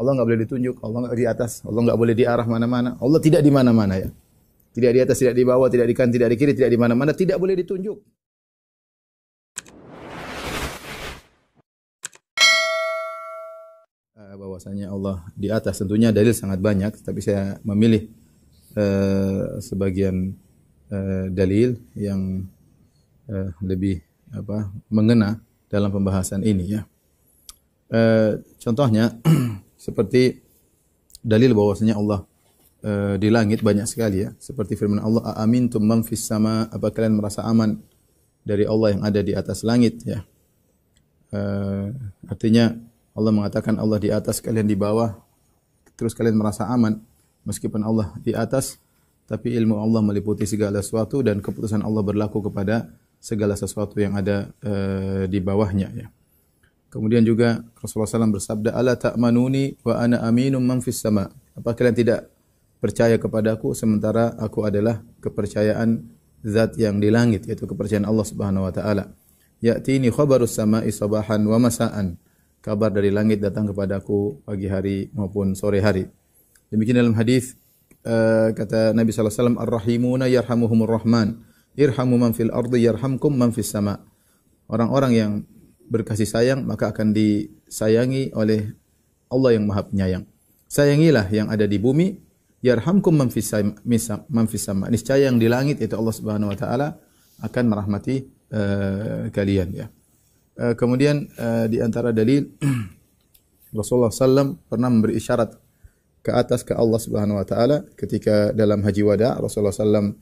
Allah nggak boleh ditunjuk, Allah nggak di atas, Allah nggak boleh di arah mana-mana. Allah tidak di mana-mana ya. Tidak di atas, tidak di bawah, tidak di kanan, tidak di kiri, tidak di mana-mana, tidak boleh ditunjuk. Bahwasanya Allah di atas tentunya dalil sangat banyak, tapi saya memilih sebagian dalil yang lebih mengena dalam pembahasan ini ya. Contohnya seperti dalil bahwasanya Allah di langit banyak sekali ya, seperti firman Allah, "Aamintum man fis sama", apa kalian merasa aman dari Allah yang ada di atas langit ya. Artinya Allah mengatakan Allah di atas, kalian di bawah, terus kalian merasa aman meskipun Allah di atas, tapi ilmu Allah meliputi segala sesuatu dan keputusan Allah berlaku kepada segala sesuatu yang ada di bawahnya ya. Kemudian juga Rasulullah SAW bersabda, "Ala ta'manuni wa ana aminum man fis sama." Apa kalian tidak percaya kepadaku sementara aku adalah kepercayaan zat yang di langit, yaitu kepercayaan Allah Subhanahu wa taala. Ya'tini khabarus sama'i sabahan wa masa'an. Kabar dari langit datang kepadaku pagi hari maupun sore hari. Demikian dalam hadis kata Nabi sallallahu alaihi wasallam, "Ar-rahimuna yarhamuhumur rahman, irhamu man fil ardi yarhamkum man fis sama." Orang-orang yang berkasih sayang maka akan disayangi oleh Allah yang Maha Penyayang. Sayangilah yang ada di bumi, yarhamkum man fis sama. Niscaya yang di langit yaitu Allah Subhanahu wa taala akan merahmati kalian ya. Kemudian di antara dalil Rasulullah SAW pernah memberi isyarat ke atas ke Allah Subhanahu wa taala ketika dalam haji wada. Rasulullah SAW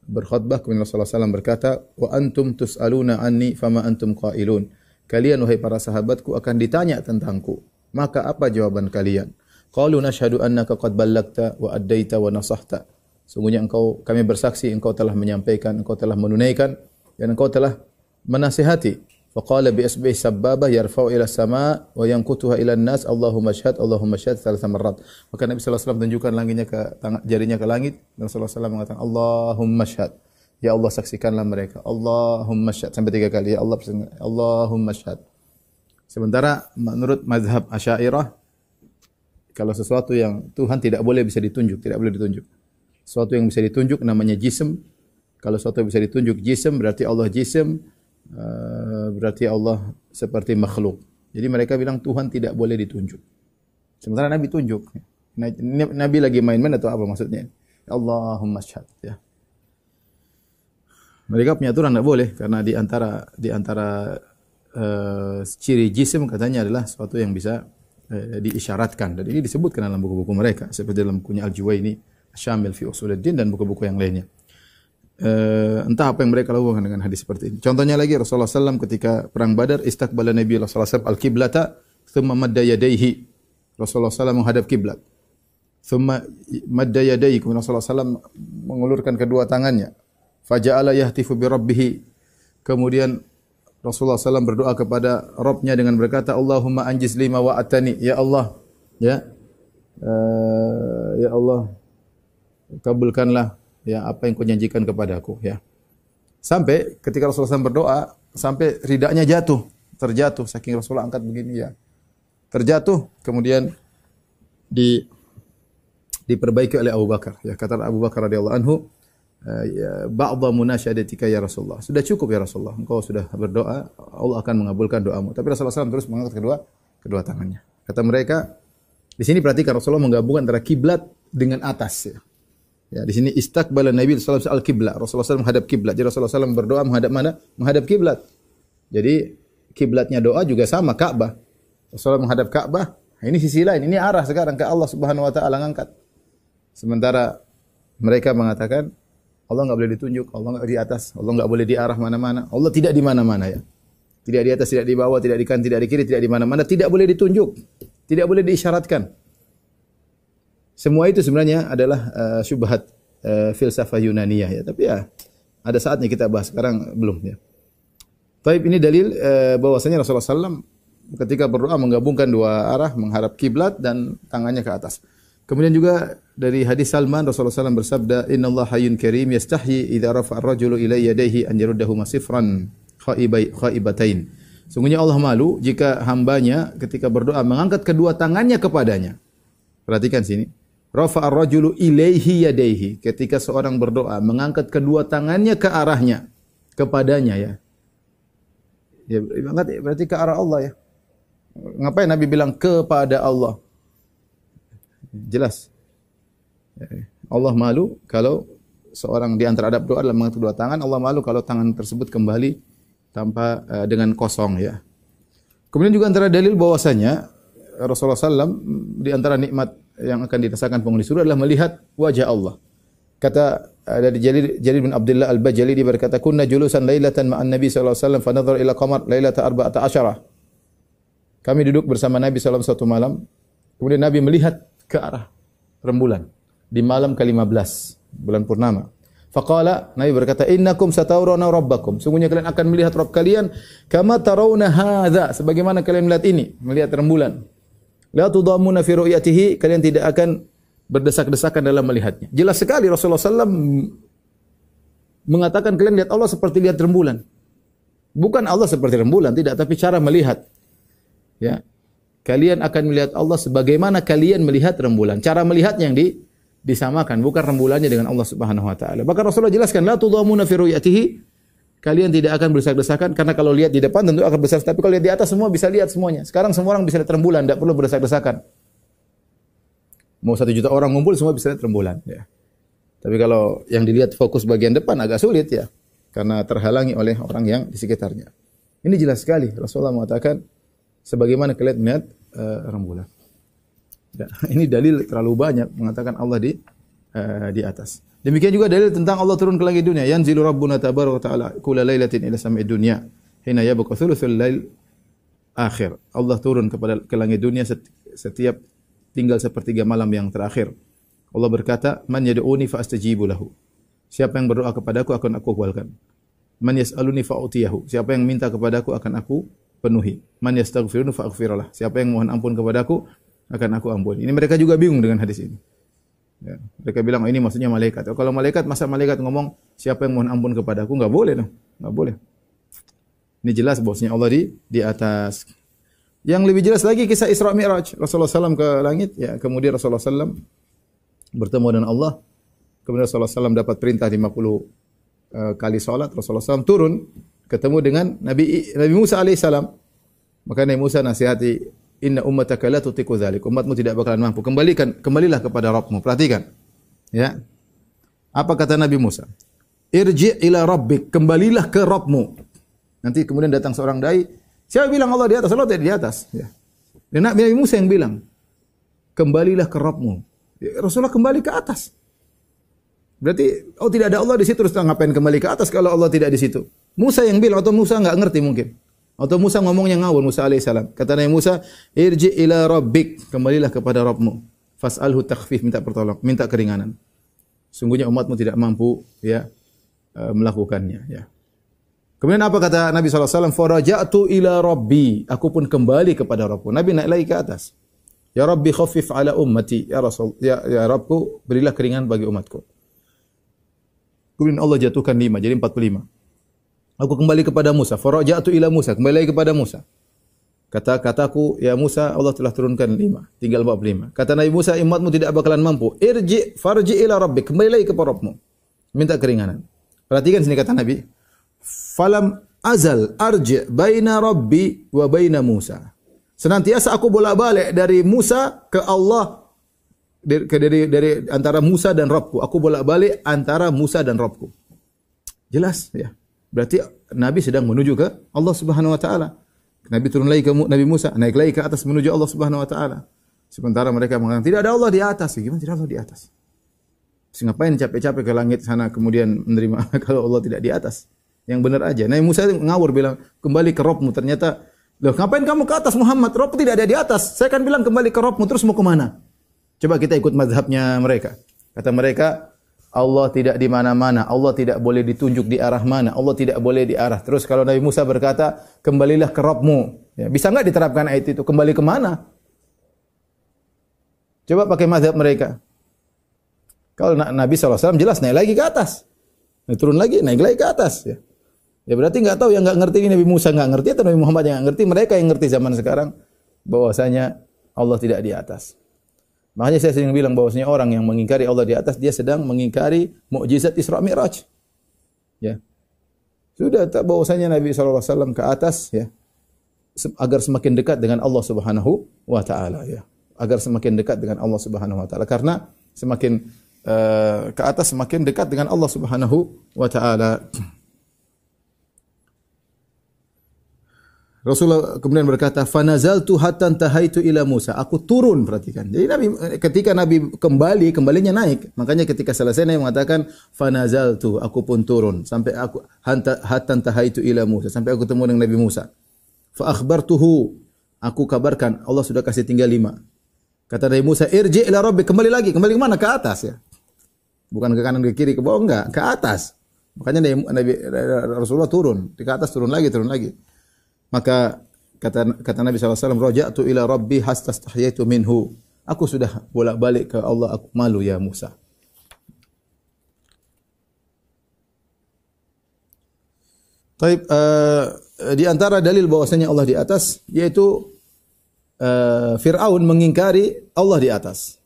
berkhutbah, kemudian Rasulullah SAW berkata, "Wa antum tus'aluna anni fama antum qailun." Kalian wahai para sahabatku akan ditanya tentangku, maka apa jawaban kalian? Qalu nashhadu annaka qad ballagta wa addaita wa nasahta. Sungguhnya kami bersaksi engkau telah menyampaikan, engkau telah menunaikan dan engkau telah menasihati. Faqala bi asbihi sabbabah yarfa'u ila sama wa yanqutuha ila an-nas, Allahumma syhad thalatha marrat. Maka Nabi sallallahu alaihi wasallam tunjukkan jarinya ke langit dan Rasulullah SAW mengatakan, Allahumma syhad. Ya Allah, saksikanlah mereka. Allahumma syhad sampai 3 kali. Ya Allah, Allahumma syhad. Sementara menurut mazhab Asy'ariyah, kalau sesuatu yang Tuhan tidak boleh bisa ditunjuk, tidak boleh ditunjuk. Sesuatu yang bisa ditunjuk namanya jism. Kalau sesuatu yang bisa ditunjuk jism berarti Allah jism. Berarti Allah seperti makhluk. Jadi mereka bilang Tuhan tidak boleh ditunjuk. Sementara Nabi tunjuk. Nabi lagi main-main atau apa maksudnya? Allahumma syhad ya. Mereka punya aturan tidak boleh karena di antara ciri jisim katanya adalah sesuatu yang bisa diisyaratkan, dan ini disebutkan dalam buku-buku mereka seperti dalam bukunya Al-Juwayni, Syamil fi Usuluddin dan buku-buku yang lainnya. Entah apa yang mereka lakukan dengan hadis seperti ini. Contohnya lagi Rasulullah SAW ketika perang Badar, istaqbala Nabi sallallahu alaihi wasallam al-qiblata thumma madda yadayhi. Rasulullah SAW menghadap kiblat. Thumma madda yadayhi, kemudian Rasulullah SAW mengulurkan kedua tangannya. Faja'ala yahtifu bi rabbih. Kemudian Rasulullah SAW berdoa kepada Rabbnya dengan berkata, Allahumma anjiz lima wa atani. Ya Allah, ya Allah, kabulkanlah ya apa yang kau janjikan kepadaku ya. Sampai ketika Rasulullah SAW berdoa, sampai ridanya terjatuh saking Rasulullah angkat begini ya. Terjatuh, kemudian diperbaiki oleh Abu Bakar. Ya, kata Abu Bakar radhiyallahu anhu, ba'dha munasyadatika ya Rasulullah. Sudah cukup ya Rasulullah, engkau sudah berdoa, Allah akan mengabulkan doamu. Tapi Rasulullah SAW terus mengangkat kedua tangannya. Kata mereka, di sini perhatikan Rasulullah menggabungkan antara kiblat dengan atas ya. Ya, di sini istaqbala Nabi sallallahu alaihi wasallam al-qiblah. Rasulullah SAW menghadap kiblat. Jadi Rasulullah SAW berdoa menghadap mana? Menghadap kiblat. Jadi kiblatnya doa juga sama Ka'bah. Rasulullah menghadap Ka'bah. Nah, ini sisi lain. Ini arah sekarang ke Allah Subhanahu wa taala ngangkat. Sementara mereka mengatakan Allah enggak boleh ditunjuk, Allah enggak di atas, Allah enggak boleh di arah mana-mana. Allah tidak di mana-mana ya. Tidak di atas, tidak di bawah, tidak di kanan, tidak di kiri, tidak di mana-mana, tidak boleh ditunjuk. Tidak boleh diisyaratkan. Semua itu sebenarnya adalah syubhat filsafah Yunaniyah ya, tapi ya ada saatnya kita bahas, sekarang belum ya. Baik, ini dalil bahwasanya Rasulullah SAW ketika berdoa menggabungkan dua arah, menghadap kiblat dan tangannya ke atas. Kemudian juga dari hadis Salman, Rasulullah SAW bersabda, Innallaha hayyun karim yastahyi idza rafa'a ar-rajulu ilayya yadayhi an yaruddahu masifran khaibatain. Sungguhnya Allah malu jika hambanya ketika berdoa mengangkat kedua tangannya kepadanya. Perhatikan sini. Rafa'a ar-rajulu ilaihi yadayhi. Ketika seorang berdoa mengangkat kedua tangannya ke arahnya, kepadanya ya. Ya, berarti ke arah Allah ya. Ngapain Nabi bilang kepada Allah? Jelas. Allah malu kalau seorang di antara adab doa adalah mengangkat kedua tangan. Allah malu kalau tangan tersebut kembali tanpa dengan kosong ya. Kemudian juga antara dalil bahwasanya Rasulullah SAW di antara nikmat yang akan dirasakan penghuni surga adalah melihat wajah Allah. Kata dari Jarir bin Abdullah Al-Bajali, dia berkata, "Kunna julusan lailatan ma'an Nabi sallallahu alaihi wasallam fa nadhara ila qamar lailata 14." Kami duduk bersama Nabi sallallahu suatu malam, kemudian Nabi melihat ke arah rembulan di malam ke-15 bulan purnama. Faqala, Nabi berkata, "Innakum satarawna rabbakum." Sungguhnya kalian akan melihat Rabb kalian kama tarawna hadza, sebagaimana kalian melihat ini, melihat rembulan. La tudamuna fi ru'yatihi, kalian tidak akan berdesak-desakan dalam melihatnya. Jelas sekali Rasulullah SAW mengatakan kalian lihat Allah seperti lihat rembulan. Bukan Allah seperti rembulan, tidak, tapi cara melihat. Ya. Kalian akan melihat Allah sebagaimana kalian melihat rembulan. Cara melihatnya yang disamakan, bukan rembulannya dengan Allah Subhanahu wa taala. Bahkan Rasulullah jelaskan, la tudamuna fi ru'yatihi, kalian tidak akan berdesak-desakan, karena kalau lihat di depan tentu akan besar, tapi kalau lihat di atas semua bisa lihat semuanya. Sekarang semua orang bisa lihat rembulan, tidak perlu berdesak-desakan. Mau 1 juta orang ngumpul semua bisa lihat rembulan ya. Tapi kalau yang dilihat fokus bagian depan agak sulit ya, karena terhalangi oleh orang yang di sekitarnya. Ini jelas sekali Rasulullah mengatakan sebagaimana kalian melihat rembulan. Ya, ini dalil terlalu banyak mengatakan Allah di atas. Demikian juga dalil tentang Allah turun ke langit dunia. Yanzilu Rabbuna tabaraka wa ta'ala kulla lailatin ila sama'id dunya hina yabqa thuluthul lail akhir. Allah turun ke langit dunia setiap tinggal sepertiga malam yang terakhir. Allah berkata, "Man yad'uni fa astajibu lahu." Siapa yang berdoa kepadaku akan aku kabulkan. "Man yas'aluni fa utiyahu." Siapa yang minta kepadaku akan aku penuhi. "Man yastaghfiruni fa aghfirlah." Siapa yang mohon ampun kepadaku akan aku ampuni. Ini mereka juga bingung dengan hadis ini. Ya, mereka bilang, oh, ini maksudnya malaikat. Oh, kalau malaikat, masa malaikat ngomong siapa yang mohon ampun kepadaku? Enggak boleh dong. Enggak boleh. Ini jelas bahwasanya Allah di atas. Yang lebih jelas lagi kisah Isra Mi'raj. Rasulullah SAW ke langit, ya, kemudian Rasulullah SAW bertemu dengan Allah. Kemudian Rasulullah SAW dapat perintah 50 kali salat. Rasulullah SAW turun ketemu dengan Nabi Musa alaihissalam. Maka Nabi Musa nasihati, "Inna ummataka la tutiqu dzalik." Umatmu tidak bakalan mampu. Kembalilah kepada Rabbmu. Perhatikan. Ya. Apa kata Nabi Musa? "Irji' ila rabbik." Kembalilah ke Rabbmu. Nanti kemudian datang seorang dai, siapa bilang Allah di atas? Allah tidak di atas, ya. Dan Nabi Musa yang bilang, "Kembalilah ke Rabbmu." Ya, Rasulullah kembali ke atas. Berarti tidak ada Allah di situ, terus ngapain kembali ke atas kalau Allah tidak di situ? Musa yang bilang, atau Musa enggak ngerti mungkin. Atau Musa ngomongnya ngawur, Musa alaihissalam. Kata Nabi Musa, "Irji' ila rabbik." Kembalilah kepada Rabbmu. Fas'alhu takhfif, minta pertolongan, minta keringanan. Sungguhnya umatmu tidak mampu ya melakukannya ya. Kemudian apa kata Nabi SAW? "Faraja'tu ila rabbi." Aku pun kembali kepada Rabbku. Nabi naik lagi ke atas. "Ya Rabbi khaffif ala ummati." Ya Rasul, ya Rabbku, berilah keringan bagi umatku. Kemudian Allah jatuhkan 5, jadi 45. Aku kembali kepada Musa. Faraja'tu ila Musa. Kembali lagi kepada Musa. Kataku, ya Musa, Allah telah turunkan 5. Tinggal 45. Kata Nabi Musa, umatmu tidak bakalan mampu. Farji ila rabbik. Kembali lagi kepada Rabbmu. Minta keringanan. Perhatikan sini kata Nabi. Falam azal arji' baina rabbi wa baina Musa. Senantiasa aku bolak-balik dari Musa ke Allah. Dari antara Musa dan Rabbku. Aku bolak-balik antara Musa dan Rabbku. Jelas ya. Berarti Nabi sedang menuju ke Allah Subhanahu wa taala. Nabi turun lagi ke Nabi Musa, naik lagi ke atas menuju Allah Subhanahu wa taala. Sementara mereka mengatakan tidak ada Allah di atas. Gimana tidak ada Allah di atas? Terus ngapain capek-capek ke langit sana kemudian menerima kalau Allah tidak di atas? Yang benar aja. Nabi Musa ngawur bilang, "Kembali ke Rabbmu." Ternyata, "Loh, ngapain kamu ke atas Muhammad? Rabb tidak ada di atas." Saya kan bilang kembali ke Rabbmu, terus mau ke mana? Coba kita ikut mazhabnya mereka. Kata mereka, Allah tidak di mana-mana, Allah tidak boleh ditunjuk di arah mana, Allah tidak boleh di arah. Terus kalau Nabi Musa berkata, "Kembalilah ke Rabbmu." Ya, bisa enggak diterapkan ayat itu? Kembali ke mana? Coba pakai mazhab mereka. Kalau Nabi SAW jelas naik lagi ke atas. Turun lagi, naik lagi ke atas. Ya. Ya berarti enggak tahu, yang enggak ngerti ini Nabi Musa enggak ngerti atau Nabi Muhammad yang enggak ngerti, mereka yang ngerti zaman sekarang bahwasanya Allah tidak di atas. Makanya saya sering bilang bahwasanya orang yang mengingkari Allah di atas, dia sedang mengingkari mukjizat Isra Mi'raj. Ya. Sudah tak bahwasanya Nabi SAW ke atas ya, agar semakin dekat dengan Allah Subhanahu wa taala ya. Agar semakin dekat dengan Allah Subhanahu wa taala, karena semakin ke atas semakin dekat dengan Allah Subhanahu wa taala. Rasulullah kemudian berkata, "Fanazaltu hatta tahaitu ila Musa." Aku turun, perhatikan. Jadi ketika Nabi kembalinya naik. Makanya ketika selesai Nabi mengatakan, "Fanazaltu," aku pun turun sampai aku hatta tahaitu ila Musa, sampai aku ketemu dengan Nabi Musa. Fa akhbartuhu, aku kabarkan Allah sudah kasih tinggal 5. Kata Nabi Musa, "Irji ila rabbik," kembali lagi. Kembali ke mana? Ke atas ya. Bukan ke kanan, ke kiri, ke bawah, enggak, ke atas. Makanya Rasulullah turun, ke atas turun lagi. Maka kata Nabi SAW, "Raja'tu ila rabbi hastastahyaitu minhu." Aku sudah bolak-balik ke Allah, aku malu ya Musa. Taib, di antara dalil bahwasanya Allah di atas, yaitu Fir'aun mengingkari Allah di atas.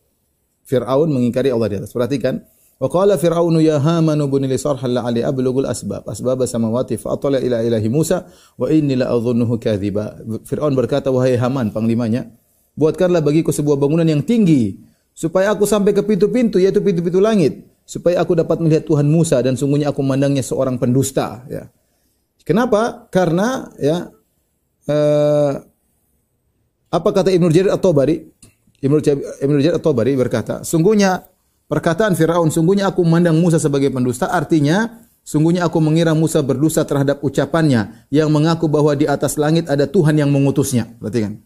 Fir'aun mengingkari Allah di atas. Perhatikan. Wa qala Fir'aunu ya Haman ibn li sarhan la'ali ablughul asbab samawati fa atala ila ilahi Musa wa inni la adhunnuhu kadhiba. Fir'aun berkata, wahai Haman, panglimanya, buatkanlah bagiku sebuah bangunan yang tinggi supaya aku sampai ke pintu-pintu, yaitu pintu-pintu langit, supaya aku dapat melihat Tuhan Musa, dan sungguhnya aku memandangnya seorang pendusta ya. Kenapa? Karena ya apa kata Ibnu Jarir At-Tabari? Ibnu Jarir At-Tabari berkata, sungguhnya perkataan Firaun, sungguhnya aku memandang Musa sebagai pendusta, artinya sungguhnya aku mengira Musa berdusta terhadap ucapannya yang mengaku bahwa di atas langit ada Tuhan yang mengutusnya. Perhatikan.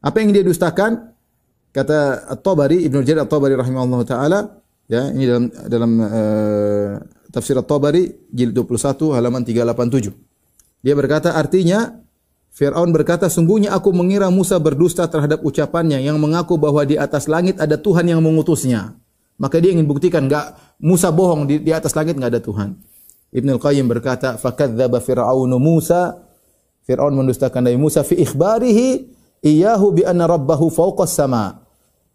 Apa yang dia dustakan? Kata At-Tabari, Ibnu Jarir At-Tabari rahimahullah taala, ya, ini dalam tafsir At-Tabari jilid 21 halaman 387. Dia berkata, artinya Fir'aun berkata, sungguhnya aku mengira Musa berdusta terhadap ucapannya yang mengaku bahwa di atas langit ada Tuhan yang mengutusnya. Maka dia ingin buktikan Musa bohong, di atas langit enggak ada Tuhan. Ibnu Al-Qayyim berkata, fakadzdzaba Fir'aunu Musa. Fir'aun mendustakan Nabi Musa fi ikhbarihi iyyahu bi anna rabbahu fawqas sama.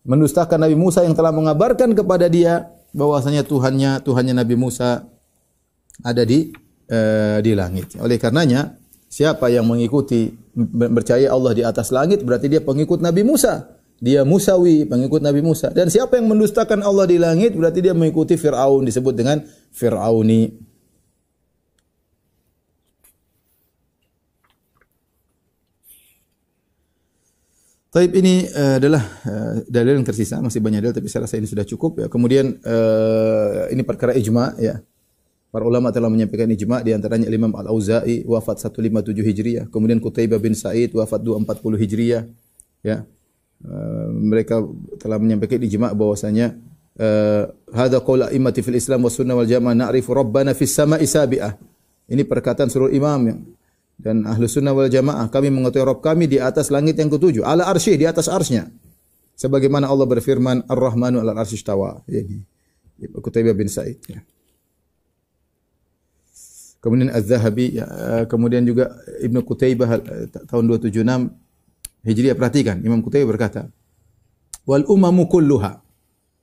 Mendustakan Nabi Musa yang telah mengabarkan kepada dia bahwasanya Tuhannya Nabi Musa ada di langit. Oleh karenanya, siapa yang mengikuti percaya Allah di atas langit, berarti dia pengikut Nabi Musa. Dia Musawi, pengikut Nabi Musa. Dan siapa yang mendustakan Allah di langit, berarti dia mengikuti Fir'aun, disebut dengan Fir'auni. Taib, ini adalah dalil yang tersisa, masih banyak dalil tapi saya rasa ini sudah cukup ya. Kemudian ini perkara ijma ya. Para ulama telah menyampaikan ijma, di antaranya Imam Al-Auza'i wafat 157 Hijriah, kemudian Qutaibah bin Sa'id wafat 240 Hijriah ya. Mereka telah menyampaikan ijma bahwasanya hadza qaul a'immati fil Islam was sunnah wal jamaah na'rifu rabbana fis sama'i sabi'ah. Ini perkataan seluruh imam dan ahlu sunnah wal jamaah, kami mengetahui Rabb kami di atas langit yang ketujuh, ala arsy, di atas arsy-Nya. Sebagaimana Allah berfirman, Ar-Rahmanu 'alal arsy istawa. Ini Qutaibah bin Sa'id ya. Kemudian Az-Zahabi ya, kemudian juga Ibnu Qutaibah tahun 276 Hijriah. Perhatikan, Imam Qutaibah berkata, wal umamu kulluha.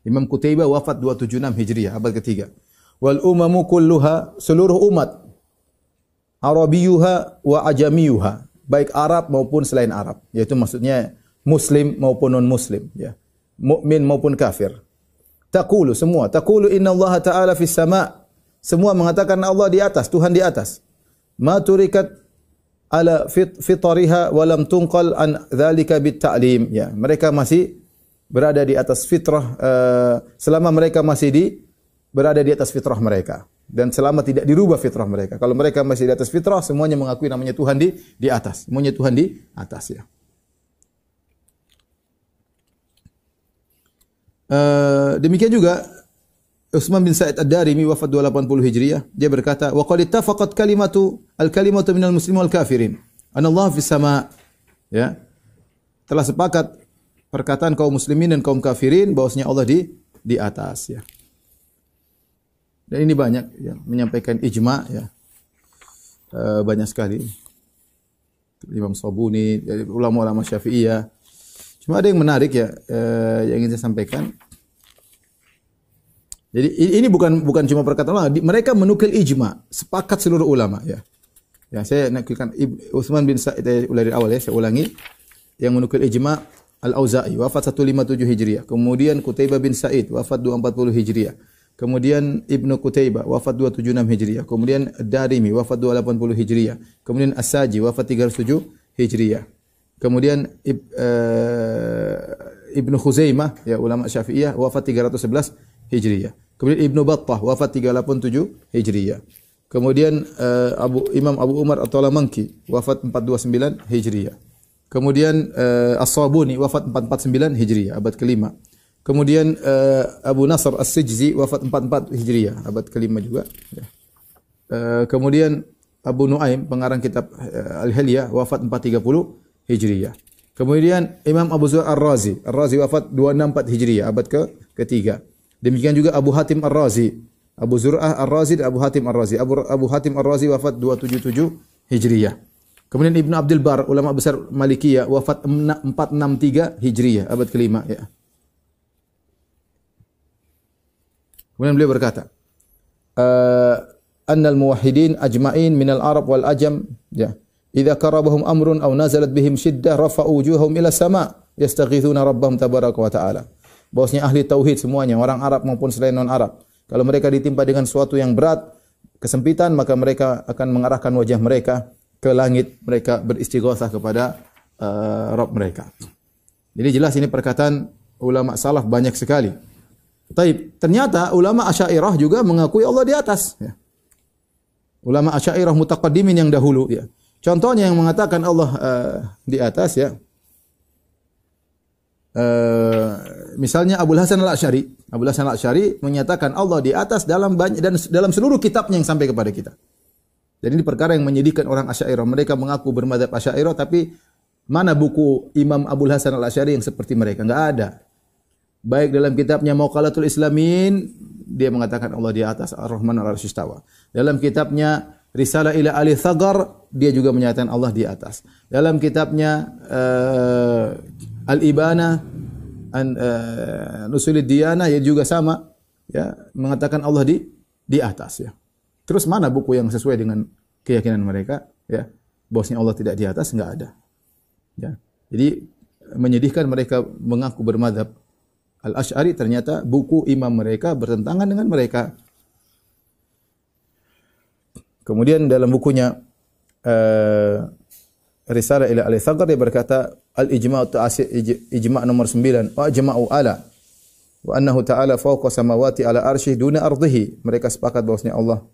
Imam Qutaibah wafat 276 Hijriah, abad ketiga. Wal umamu kulluha, seluruh umat, Arabiyuha wa ajamiyuha, baik Arab maupun selain Arab, yaitu maksudnya muslim maupun non muslim ya, mukmin maupun kafir. Taqulu, semua taqulu innallaha ta'ala fis sama', semua mengatakan Allah di atas, Tuhan di atas. Ma turikat ala fitriha wa lam tunqal an dzalika bit ta'lim ya, mereka masih berada di atas fitrah selama mereka masih berada di atas fitrah mereka, dan selama tidak dirubah fitrah mereka. Kalau mereka masih di atas fitrah, semuanya mengakui namanya Tuhan di atas. Semuanya Tuhan di atas ya. Demikian juga Utsman bin Sa'id Ad-Darimi wafat 280 Hijriah. Dia berkata, wa qad ittafaqat al-kalimatu minal muslimin wal kafirin. Anallahu fis sama. Ya. Telah sepakat perkataan kaum muslimin dan kaum kafirin bahwasanya Allah di atas ya. Dan ini banyak yang menyampaikan ijma ya. banyak sekali. Imam Sabuni, ulama-ulama Syafi'iyah. Cuma ada yang menarik ya, yang ingin saya sampaikan. Jadi ini bukan cuma perkataan ulama, mereka menukil ijma, sepakat seluruh ulama ya. Ya, saya nakilkan Utsman bin Sa'id dari awal ya, saya ulangi. Yang menukil ijma Al-Auza'i wafat 157 Hijriah. Kemudian Qutaibah bin Sa'id wafat 240 Hijriah. Kemudian Ibnu Qutaibah wafat 276 Hijriah. Kemudian Darimi wafat 280 Hijriah. Kemudian As-Saji wafat 307 Hijriah. Kemudian Ibnu Khuzaimah ya ulama Syafi'iyah wafat 311 Hijriah. Kemudian Ibnu Battah wafat 387 Hijriah. Kemudian Imam Abu Umar At-Talamanki wafat 429 Hijriah. Kemudian As-Sabuni wafat 449 Hijriah abad ke-5. Kemudian Abu Nasr As-Sijzi wafat 44 Hijriah abad ke-5 juga ya. Kemudian Abu Nuaim pengarang kitab Al-Hilyah wafat 430 Hijriah. Kemudian Imam Abu Zur Ar-Razi wafat 264 Hijriah abad ke-3. Demikian juga Abu Hatim Ar-Razi, Abu Zur'ah Ar-Razi dan Abu Hatim Ar-Razi. Abu Hatim Ar-Razi wafat 277 Hijriah. Kemudian Ibnu Abdul Bar, ulama besar Malikiyah, wafat 463 Hijriah, abad ke-5 ya. Kemudian beliau berkata, annal muwahhidin ajma'in minal Arab wal Ajam ya. Idza qarabahum amrun aw nazalat bihim syiddah rafa'u wujuhahum ila sama' yastaghithuna rabbahum tabaraka wa ta'ala. Bahwasanya ahli tauhid semuanya, orang Arab maupun selain non-Arab, kalau mereka ditimpa dengan sesuatu yang berat, kesempitan, maka mereka akan mengarahkan wajah mereka ke langit, mereka beristighatsah kepada Rabb mereka. Jadi jelas ini perkataan ulama salaf banyak sekali. Taib, ternyata ulama Asy'ariyah juga mengakui Allah di atas ya. Ulama Asy'ariyah mutaqaddimin yang dahulu ya. Contohnya yang mengatakan Allah di atas ya. Misalnya Abul Hasan Al-Asy'ari. Abul Hasan Al-Asy'ari menyatakan Allah di atas dalam banyak dan dalam seluruh kitabnya yang sampai kepada kita. Jadi ini perkara yang menyedihkan orang Asy'ariyah. Mereka mengaku bermadzhab Asy'ariyah tapi mana buku Imam Abul Hasan Al-Asy'ari yang seperti mereka? Enggak ada. Baik dalam kitabnya Mauqalatul Islamin dia mengatakan Allah di atas Ar-Rahman 'alal 'arsy istawa. Dalam kitabnya Risalah ila Ali Thagar dia juga menyatakan Allah di atas. Dalam kitabnya Al-Ibana Nusulid Diyana ya juga sama ya mengatakan Allah di atas ya. Terus mana buku yang sesuai dengan keyakinan mereka ya bahwasanya Allah tidak di atas enggak ada. Ya. Jadi menyedihkan mereka mengaku bermadzhab Al-Asy'ari ternyata buku imam mereka bertentangan dengan mereka. Kemudian dalam bukunya Risalah ila Ali Thagar dia berkata al-ijma' ijma' nomor 9 wa jama'u ala wa annahu ta'ala fawqa samawati ala arsyih duna ardhihi. Mereka sepakat bahwasanya Allah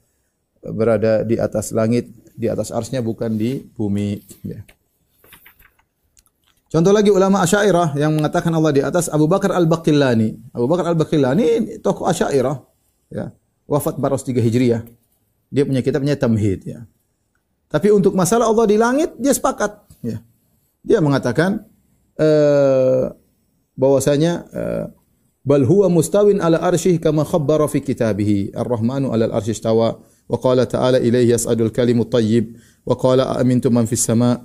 berada di atas langit, di atas arsy-Nya bukan di bumi ya. Contoh lagi ulama Asy'ariyah yang mengatakan Allah di atas Abu Bakar Al-Baqillani. Abu Bakar Al-Baqillani tokoh Asy'ariyah ya, wafat 403 Hijriah. Dia punya kitabnya Tamhid ya. Tapi untuk masalah Allah di langit dia sepakat ya. Dia mengatakan bahwasanya bal huwa mustawin ala arsyih kama khabbara fi kitabih Ar-Rahmanu 'alal arsy istawa wa qala ta'ala ilayhi yas'adul kalimut thayyib wa qala amintum man fis sama'.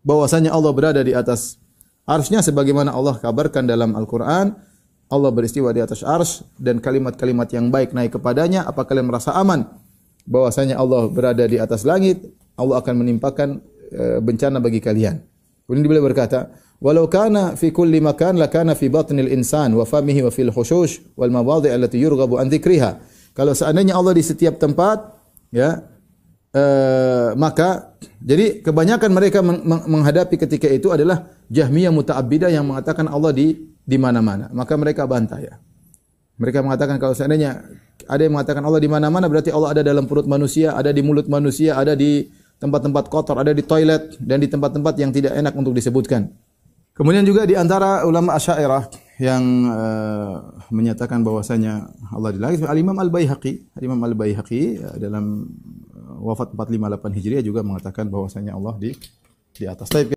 Bahwasanya Allah berada di atas arsy-Nya sebagaimana Allah kabarkan dalam Al-Qur'an, Allah beristiwa di atas arsy dan kalimat-kalimat yang baik naik kepadanya. Apa kalian merasa aman bahwasanya Allah berada di atas langit? Allah akan menimpakan bencana bagi kalian. Kemudian beliau berkata, walau kana fi kulli makan lakana fi batnil insan wa famihi wa fil khushush wal mawadhi' allati yurghabu an dzikriha. Kalau seandainya Allah di setiap tempat ya maka jadi kebanyakan mereka menghadapi ketika itu adalah Jahmiyah Muta'abbidah yang mengatakan Allah di mana-mana. Maka mereka bantah ya. Mereka mengatakan kalau seandainya ada yang mengatakan Allah di mana-mana berarti Allah ada dalam perut manusia, ada di mulut manusia, ada di tempat-tempat kotor, ada di toilet dan di tempat-tempat yang tidak enak untuk disebutkan. Kemudian juga di antara ulama Asy'ariyah yang menyatakan bahwasanya Allah di langit, Al-Imam Al-Baihaqi. Al-Imam Al-Baihaqi dalam wafat 458 Hijriah juga mengatakan bahwasanya Allah di atas.